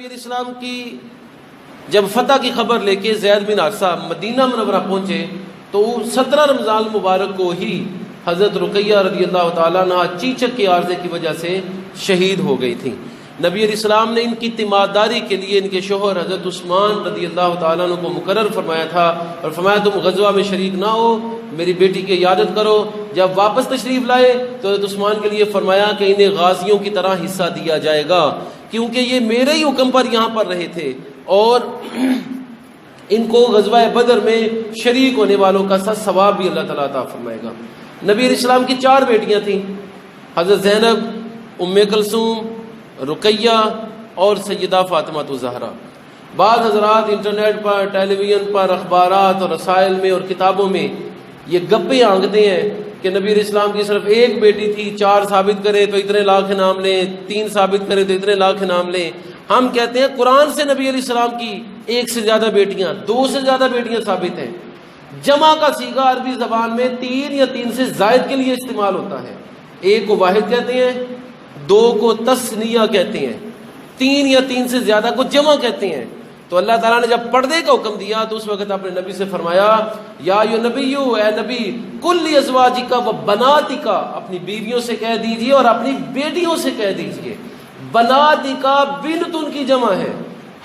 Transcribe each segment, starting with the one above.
نبی علیہ السلام کی جب فتح کی خبر لے کے زید بن حارثہ مدینہ منورہ پہنچے تو 17 رمضان مبارک کو ہی حضرت رقیہ رضی اللہ تعالیٰ عنہ چیچک کے عارضے کی وجہ سے شہید ہو گئی تھیں۔ نبی علیہ السلام نے ان کی تیمارداری کے لیے ان کے شوہر حضرت عثمان رضی اللہ تعالیٰ عنہ کو مقرر فرمایا تھا اور فرمایا تم غزوہ میں شریک نہ ہو، میری بیٹی کی عیادت کرو۔ جب واپس تشریف لائے تو حضرت عثمان کے لیے فرمایا کہ انہیں غازیوں کی طرح حصہ دیا جائے گا، کیونکہ یہ میرے ہی حکم پر یہاں پر رہے تھے اور ان کو غزوہ بدر میں شریک ہونے والوں کا سا ثواب بھی اللہ تعالیٰ عطا فرمائے گا۔ نبی علیہ السلام کی 4 بیٹیاں تھیں، حضرت زینب، ام کلثوم، رقیہ اور سیدہ فاطمہ الزہرا۔ بعض حضرات انٹرنیٹ پر، ٹیلی ویژن پر، اخبارات اور رسائل میں اور کتابوں میں یہ گپے آنکھتے ہیں کہ نبی علیہ السلام کی صرف ایک بیٹی تھی، 4 ثابت کرے تو اتنے لاکھ انعام لیں، 3 ثابت کرے تو اتنے لاکھ انعام لیں۔ ہم کہتے ہیں قرآن سے نبی علیہ السلام کی 1 سے زیادہ بیٹیاں، 2 سے زیادہ بیٹیاں ثابت ہیں۔ جمع کا صیغہ عربی زبان میں 3 یا 3 سے زائد کے لیے استعمال ہوتا ہے۔ 1 کو واحد کہتے ہیں، 2 کو تثنیہ کہتے ہیں، 3 یا 3 سے زیادہ کو جمع کہتے ہیں۔ تو اللہ تعالیٰ نے جب پردے کا حکم دیا تو اس وقت اپنے نبی سے فرمایا یا نبی، اے نبی، کل ازواجک و بناتک، اپنی بیویوں سے کہہ دیجئے اور اپنی بیٹیوں سے کہہ دیجئے۔ بناتک بنتن کی جمع ہے۔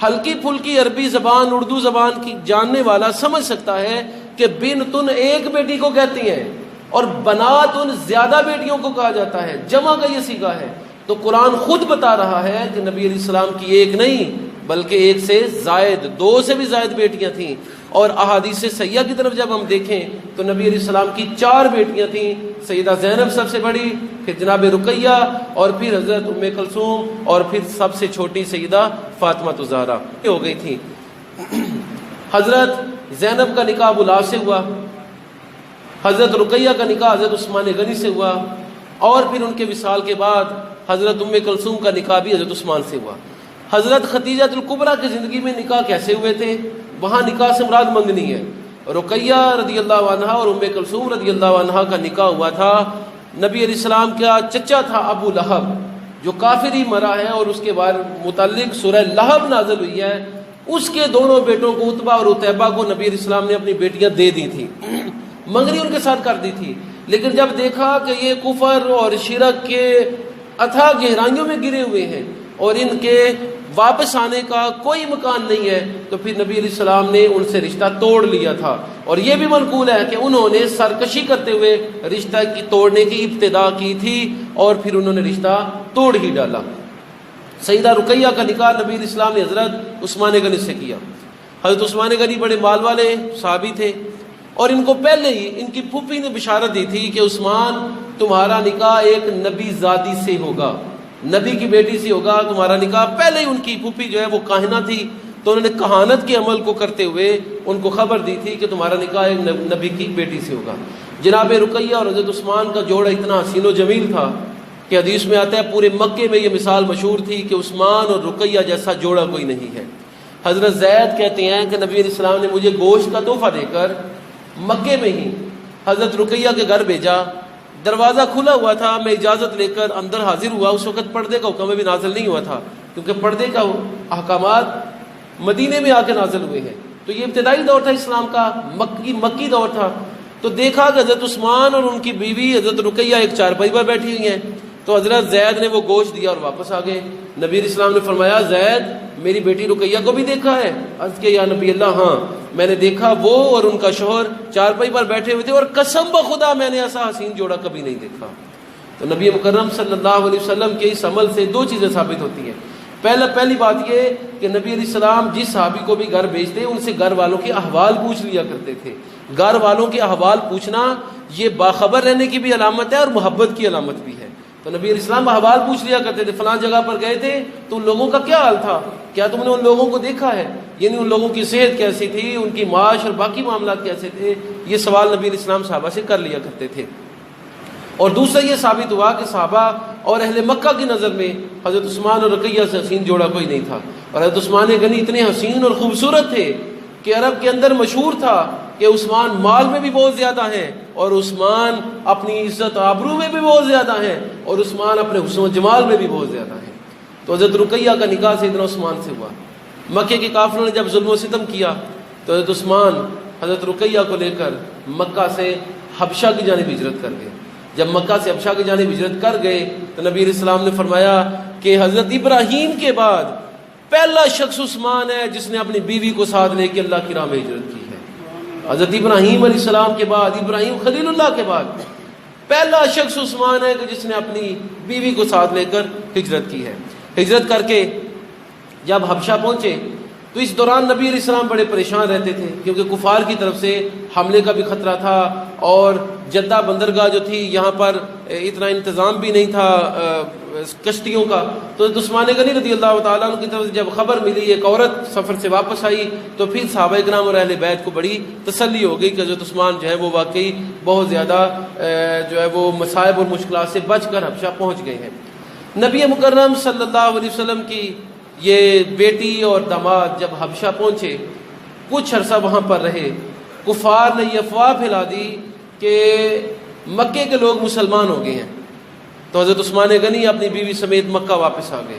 ہلکی پھلکی عربی زبان، اردو زبان کی جاننے والا سمجھ سکتا ہے کہ بنتن ایک بیٹی کو کہتی ہیں اور بناتن زیادہ بیٹیوں کو کہا جاتا ہے، جمع کا یہ صیغہ ہے۔ تو قرآن خود بتا رہا ہے کہ نبی علیہ السلام کی 1 نہیں بلکہ 1 سے زائد، 2 سے بھی زائد بیٹیاں تھیں۔ اور احادیث صحیحہ کی طرف جب ہم دیکھیں تو نبی علیہ السلام کی 4 بیٹیاں تھیں، سیدہ زینب سب سے بڑی، پھر جناب رقیہ اور پھر حضرت ام کلثوم اور پھر سب سے چھوٹی سیدہ فاطمہ الزہرا ہو گئی تھی۔ حضرت زینب کا نکاح ابو لہب سے ہوا، حضرت رقیہ کا نکاح حضرت عثمان غنی سے ہوا اور پھر ان کے وصال کے بعد حضرت ام کلثوم کا نکاح بھی حضرت عثمان سے ہوا۔ حضرت خدیجہ الکبریٰ کی زندگی میں نکاح کیسے ہوئے تھے؟ وہاں نکاح سے مراد منگنی ہے۔ رقیہ رضی اللہ عنہا اور ام کلثوم رضی اللہ عنہا کا نکاح ہوا تھا۔ نبی علیہ السلام کا چچا تھا ابو لہب جو کافر ہی مرا ہے اور اس کے متعلق سورہ لہب نازل ہوئی ہے۔ اس کے دونوں بیٹوں کو عتبہ اور عتیبہ کو نبی علیہ السلام نے اپنی بیٹیاں دے دی تھی، منگنی ان کے ساتھ کر دی تھی۔ لیکن جب دیکھا کہ یہ کفر اور شرک کے اتھاہ گہرائیوں میں گرے ہوئے ہیں اور ان کے واپس آنے کا کوئی مکان نہیں ہے تو پھر نبی علیہ السلام نے ان سے رشتہ توڑ لیا تھا۔ اور یہ بھی منقول ہے کہ انہوں نے سرکشی کرتے ہوئے رشتہ کی توڑنے کی ابتدا کی تھی اور پھر انہوں نے رشتہ توڑ ہی ڈالا۔ سیدہ رقیہ کا نکاح نبی علیہ السلام نے حضرت عثمان غنی سے کیا۔ حضرت عثمان غنی بڑے مال والے صحابی تھے اور ان کو پہلے ہی ان کی پھوپھی نے بشارت دی تھی کہ عثمان تمہارا نکاح ایک نبی زادی سے ہوگا، نبی کی بیٹی سے ہوگا تمہارا نکاح۔ پہلے ہی ان کی پھوپھی جو ہے وہ کاہنہ تھی تو انہوں نے کہانت کے عمل کو کرتے ہوئے ان کو خبر دی تھی کہ تمہارا نکاح ایک نبی کی بیٹی سے ہوگا۔ جناب رقیہ اور حضرت عثمان کا جوڑا اتنا حسین و جمیل تھا کہ حدیث میں آتا ہے پورے مکے میں یہ مثال مشہور تھی کہ عثمان اور رقیہ جیسا جوڑا کوئی نہیں ہے۔ حضرت زید کہتے ہیں کہ نبی علیہ السلام نے مجھے گوشت کا تحفہ دے کر مکے میں ہی حضرت رقیہ کے گھر بھیجا۔ دروازہ کھلا ہوا تھا، میں اجازت لے کر اندر حاضر ہوا۔ اس وقت پردے کا حکم بھی نازل نہیں ہوا تھا کیونکہ پردے کا احکامات مدینے میں آ کے نازل ہوئے ہیں، تو یہ ابتدائی دور تھا اسلام کا، مکی دور تھا۔ تو دیکھا کہ حضرت عثمان اور ان کی بیوی حضرت رقیہ ایک چارپائی پر بیٹھی ہوئی ہیں، تو حضرت زید نے وہ گوشت دیا اور واپس آ گئے۔ نبی علیہ السلام نے فرمایا زید میری بیٹی رقیہ کو بھی دیکھا ہے؟ عرض کیا یا نبی اللہ ہاں میں نے دیکھا، وہ اور ان کا شوہر چارپائی پر بیٹھے ہوئے تھے اور قسم بخدا میں نے ایسا حسین جوڑا کبھی نہیں دیکھا۔ تو نبی مکرم صلی اللہ علیہ وسلم کے اس عمل سے 2 چیزیں ثابت ہوتی ہیں۔ پہلی بات یہ کہ نبی علیہ السلام جس صحابی کو بھی گھر بھیجتے ان سے گھر والوں کے احوال پوچھ لیا کرتے تھے۔ گھر والوں کے احوال پوچھنا یہ باخبر رہنے کی بھی علامت ہے اور محبت کی علامت بھی ہے۔ تو نبی علیہ السلام احوال پوچھ لیا کرتے تھے، فلاں جگہ پر گئے تھے تو ان لوگوں کا کیا حال تھا، کیا تم نے ان لوگوں کو دیکھا ہے، یعنی ان لوگوں کی صحت کیسی تھی، ان کی معاش اور باقی معاملات کیسے تھے۔ یہ سوال نبی علیہ السلام صحابہ سے کر لیا کرتے تھے۔ اور دوسرا یہ ثابت ہوا کہ صحابہ اور اہل مکہ کی نظر میں حضرت عثمان اور رقیہ سے حسین جوڑا کوئی نہیں تھا، اور حضرت عثمان غنی اتنے حسین اور خوبصورت تھے کہ عرب کے اندر مشہور تھا کہ عثمان مال میں بھی بہت زیادہ ہیں اور عثمان اپنی عزت آبرو میں بھی بہت زیادہ ہیں اور عثمان اپنے حسن و جمال میں بھی بہت زیادہ ہیں۔ تو حضرت رقیہ کا نکاح سیدنا عثمان سے ہوا۔ مکے کے کافروں نے جب ظلم و ستم کیا تو حضرت عثمان حضرت رقیہ کو لے کر مکہ سے حبشہ کی جانب ہجرت کر گئے۔ جب مکہ سے حبشہ کی جانب ہجرت کر گئے تو نبی علیہ السلام نے فرمایا کہ حضرت ابراہیم کے بعد پہلا شخص عثمان ہے جس نے اپنی بیوی کو ساتھ لے کے اللہ کی راہ میں ہجرت کی ہے۔ حضرت ابراہیم علیہ السلام کے بعد، ابراہیم خلیل اللہ کے بعد پہلا شخص عثمان ہے کہ جس نے اپنی بیوی کو ساتھ لے کر ہجرت کی ہے۔ ہجرت کر کے جب حبشہ پہنچے تو اس دوران نبی علیہ السلام بڑے پریشان رہتے تھے، کیونکہ کفار کی طرف سے حملے کا بھی خطرہ تھا، اور جدہ بندرگاہ جو تھی یہاں پر اتنا انتظام بھی نہیں تھا کشتیوں کا۔ تو عثمان غنی رضی اللہ تعالیٰ عنہ کی طرف سے جب خبر ملی ایک عورت سفر سے واپس آئی تو پھر صحابہ کرام اور اہل بیت کو بڑی تسلی ہو گئی کہ حضرت عثمان جو ہے وہ واقعی بہت زیادہ جو ہے وہ مصائب اور مشکلات سے بچ کر حبشہ پہنچ گئے ہیں۔ نبی مکرم صلی اللہ علیہ وسلم کی یہ بیٹی اور داماد جب حبشہ پہنچے کچھ عرصہ وہاں پر رہے، کفار نے یہ افواہ پھیلا دی کہ مکے کے لوگ مسلمان ہو گئے ہیں، تو حضرت عثمان غنی اپنی بیوی سمیت مکہ واپس آ گئے۔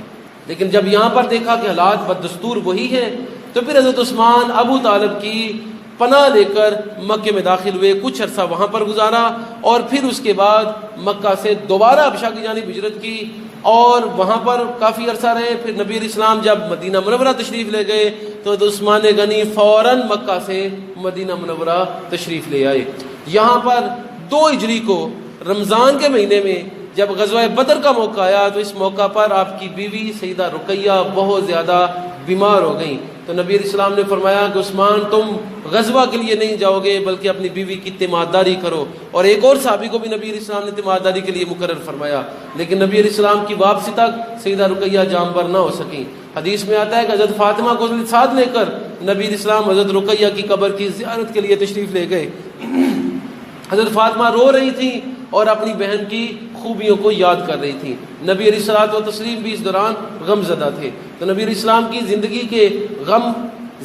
لیکن جب یہاں پر دیکھا کہ حالات بددستور وہی ہیں تو پھر حضرت عثمان ابو طالب کی پناہ لے کر مکے میں داخل ہوئے، کچھ عرصہ وہاں پر گزارا، اور پھر اس کے بعد مکہ سے دوبارہ حبشہ کی جانب ہجرت کی اور وہاں پر کافی عرصہ رہے۔ پھر نبی علیہ السلام جب مدینہ منورہ تشریف لے گئے تو حضرت عثمان غنی فوراً مکہ سے مدینہ منورہ تشریف لے آئے۔ یہاں پر 2 ہجری کو رمضان کے مہینے میں جب غزوہ بدر کا موقع آیا تو اس موقع پر آپ کی بیوی سیدہ رقیہ بہت زیادہ بیمار ہو گئیں، تو نبی علیہ السلام نے فرمایا کہ عثمان تم غزوہ کے لیے نہیں جاؤ گے بلکہ اپنی بیوی کی تیمارداری کرو، اور ایک اور صحابی کو بھی نبی علیہ السلام نے تیمارداری کے لیے مقرر فرمایا، لیکن نبی علیہ السلام کی واپسی تک سیدہ رقیہ جام بر نہ ہو سکیں۔ حدیث میں آتا ہے کہ حضرت فاطمہ کو ساتھ لے کر نبی علیہ السلام حضرت رقیہ کی قبر کی زیارت کے لیے تشریف لے گئے۔ حضرت فاطمہ رو رہی تھیں اور اپنی بہن کی خوبیوں کو یاد کر رہی تھی۔ نبی علیہ الصلوۃ والتسلیم بھی اس دوران غم زدہ تھے، تو نبی علیہ السلام کی زندگی کے غم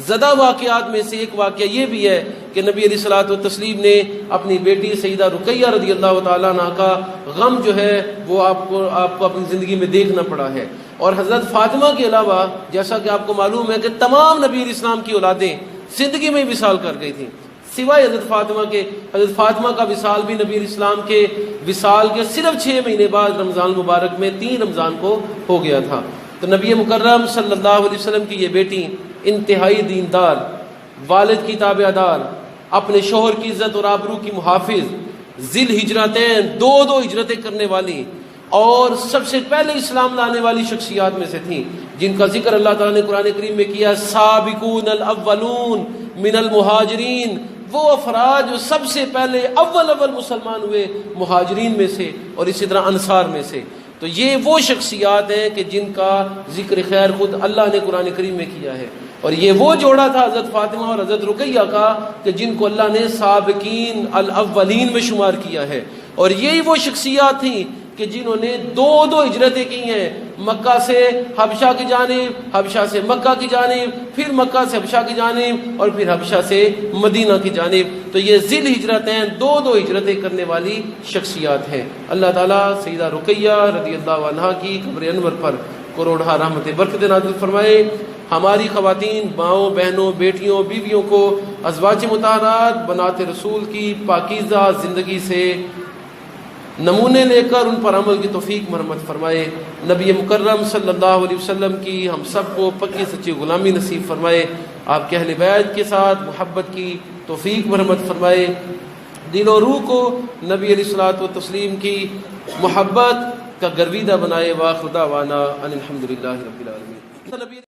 زدہ واقعات میں سے ایک واقعہ یہ بھی ہے کہ نبی علیہ الصلوۃ والتسلیم نے اپنی بیٹی سیدہ رقیہ رضی اللہ تعالیٰ عنہ کا غم جو ہے وہ آپ کو اپنی زندگی میں دیکھنا پڑا ہے۔ اور حضرت فاطمہ کے علاوہ جیسا کہ آپ کو معلوم ہے کہ تمام نبی علیہ السلام کی اولادیں زندگی میں وصال کر گئی تھیں، سوائے حضرت فاطمہ کے۔ حضرت فاطمہ کا وصال بھی نبی علیہ السلام کے وصال کے صرف 6 مہینے بعد رمضان المبارک میں 3 رمضان کو ہو گیا تھا۔ تو نبی مکرم صلی اللہ علیہ وسلم کی یہ بیٹی انتہائی دیندار، والد کی تابع دار، اپنے شوہر کی عزت اور آبرو کی محافظ، ذی الہجرتین 2 ہجرتیں کرنے والی اور سب سے پہلے اسلام لانے والی شخصیات میں سے تھیں، جن کا ذکر اللہ تعالیٰ نے قرآن کریم میں کیا، سابقون الاولون من المہاجرین، وہ افراد جو سب سے پہلے اول مسلمان ہوئے مہاجرین میں سے اور اسی طرح انصار میں سے۔ تو یہ وہ شخصیات ہیں کہ جن کا ذکر خیر خود اللہ نے قرآن کریم میں کیا ہے، اور یہ وہ جوڑا تھا حضرت فاطمہ اور حضرت رقیہ کا کہ جن کو اللہ نے سابقین الاولین میں شمار کیا ہے، اور یہی وہ شخصیات تھیں کہ جنہوں نے 2 ہجرتیں کی ہیں، مکہ سے حبشہ کی جانب، حبشہ سے مکہ کی جانب، پھر مکہ سے حبشہ کی جانب، اور پھر حبشہ سے مدینہ کی جانب۔ تو یہ ذی الہجرتیں 2 ہجرتیں کرنے والی شخصیات ہیں۔ اللہ تعالیٰ سیدہ رقیہ رضی اللہ عنہا کی قبر انور پر کروڑہ رحمت برکت نازل فرمائے۔ ہماری خواتین، ماؤں، بہنوں، بیٹیوں، بیویوں کو ازواج مطہرات بنات رسول کی پاکیزہ زندگی سے نمونے لے کر ان پر عمل کی توفیق مرحمت فرمائے۔ نبی مکرم صلی اللہ علیہ وسلم کی ہم سب کو پکی سچی غلامی نصیب فرمائے۔ آپ کے اہل بیت کے ساتھ محبت کی توفیق مرحمت فرمائے۔ دل و روح کو نبی علیہ الصلوۃ والتسلیم کی محبت کا گرویدہ بنائے۔ وآخر دعوانا ان الحمد للہ رب العالمین۔